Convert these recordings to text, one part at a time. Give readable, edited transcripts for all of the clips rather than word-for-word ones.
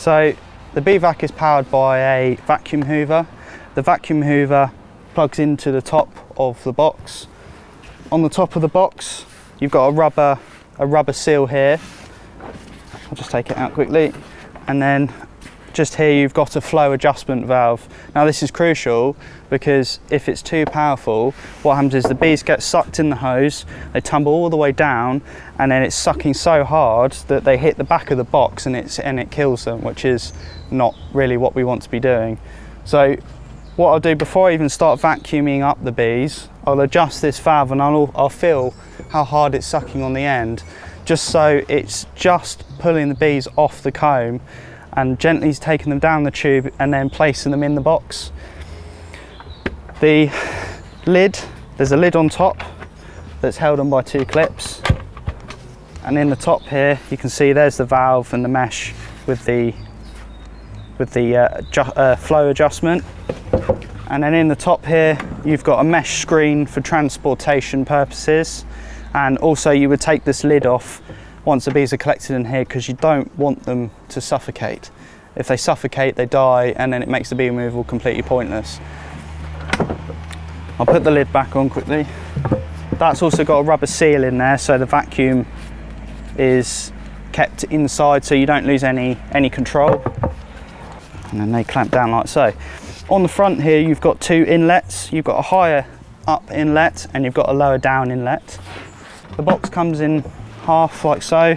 So the bee vac is powered by a vacuum hoover. The vacuum hoover plugs into the top of the box. On the top of the box, you've got a rubber seal here. I'll just take it out quickly. And then just here you've got a flow adjustment valve. Now this is crucial because if it's too powerful, what happens is the bees get sucked in the hose, they tumble all the way down, and then it's sucking so hard that they hit the back of the box and it kills them, which is not really what we want to be doing. So what I'll do before I even start vacuuming up the bees, I'll adjust this valve and I'll feel how hard it's sucking on the end, just so it's just pulling the bees off the comb and gently taking them down the tube and then placing them in the box. The lid, there's a lid on top that's held on by 2 clips, and in the top here you can see there's the valve and the mesh with the flow adjustment. And then in the top here you've got a mesh screen for transportation purposes, and also you would take this lid off once the bees are collected in here because you don't want them to suffocate. If they suffocate, they die, and then it makes the bee removal completely pointless. I'll put the lid back on quickly. That's also got a rubber seal in there, so the vacuum is kept inside so you don't lose any control. And then they clamp down like so. On the front here you've got 2 inlets. You've got a higher up inlet and you've got a lower down inlet. The box comes in half like so.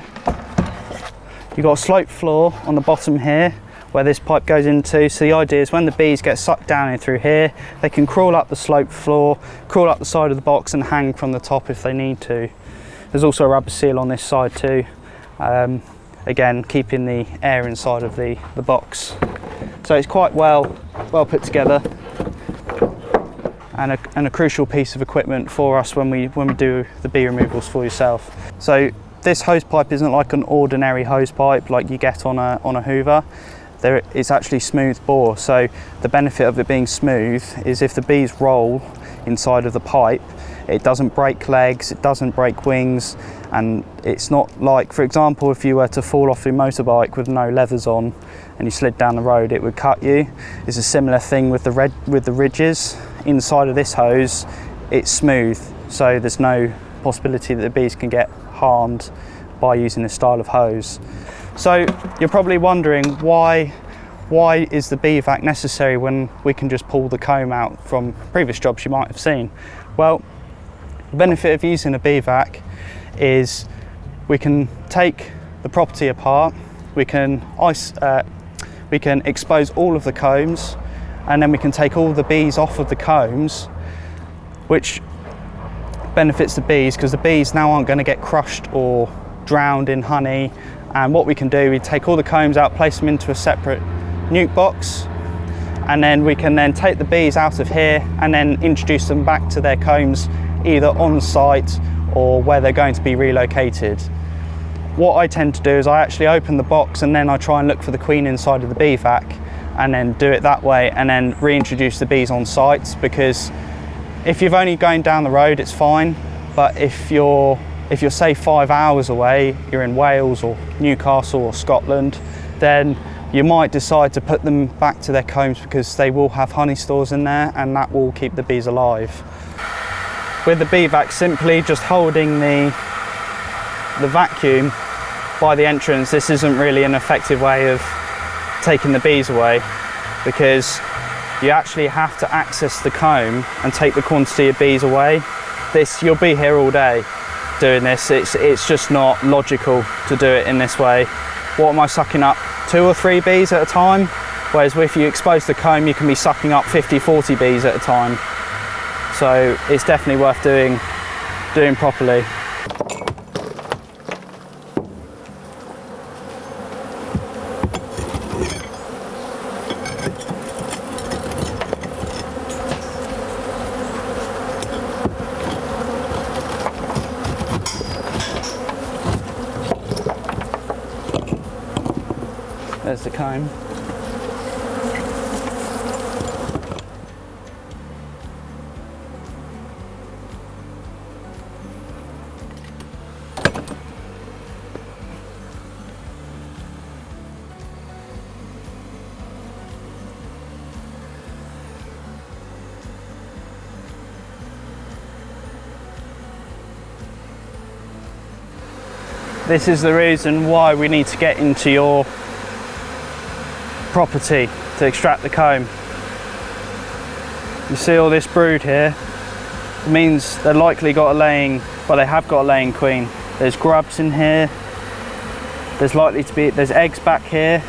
You've got a slope floor on the bottom here where this pipe goes into. So the idea is when the bees get sucked down in through here, they can crawl up the slope floor, crawl up the side of the box and hang from the top if they need to. There's also a rubber seal on this side too. Again, keeping the air inside of the box. So it's quite well put together, and a crucial piece of equipment for us when we do the bee removals for yourself. So this hose pipe isn't like an ordinary hose pipe like you get on a hoover. It's actually smooth bore, so the benefit of it being smooth is if the bees roll inside of the pipe, it doesn't break legs, it doesn't break wings, and it's not like, for example, if you were to fall off your motorbike with no leathers on and you slid down the road, it would cut you. It's a similar thing with the ridges. Inside of this hose, it's smooth, so there's no possibility that the bees can get harmed by using this style of hose. So you're probably wondering why is the bee vac necessary when we can just pull the comb out from previous jobs you might have seen? Well, the benefit of using a bee vac is we can take the property apart, we can expose all of the combs, and then we can take all the bees off of the combs, which benefits the bees because the bees now aren't going to get crushed or drowned in honey. And what we can do, we take all the combs out, place them into a separate nuke box, and then we can then take the bees out of here and then introduce them back to their combs either on site or where they're going to be relocated. What I tend to do is I actually open the box and then I try and look for the queen inside of the bee vac and then do it that way and then reintroduce the bees on site, because if you're only going down the road it's fine, but if you're say 5 hours away, you're in Wales or Newcastle or Scotland, then you might decide to put them back to their combs because they will have honey stores in there and that will keep the bees alive. With the bee vac, simply just holding the vacuum by the entrance, this isn't really an effective way of taking the bees away, because you actually have to access the comb and take the quantity of bees away. You'll be here all day doing this. It's just not logical to do it in this way. What am I sucking up? 2 or 3 bees at a time? Whereas if you expose the comb, you can be sucking up 50, 40 bees at a time. So it's definitely worth doing properly. There's the comb. This is the reason why we need to get into your property to extract the comb. You see all this brood here? It means they're likely got a laying, well, they have got a laying queen. There's grubs in here. There's likely to be, there's eggs back here.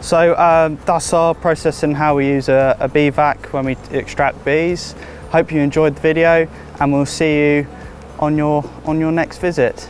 So that's our process and how we use a bee vac when we extract bees. Hope you enjoyed the video, and we'll see you on your next visit.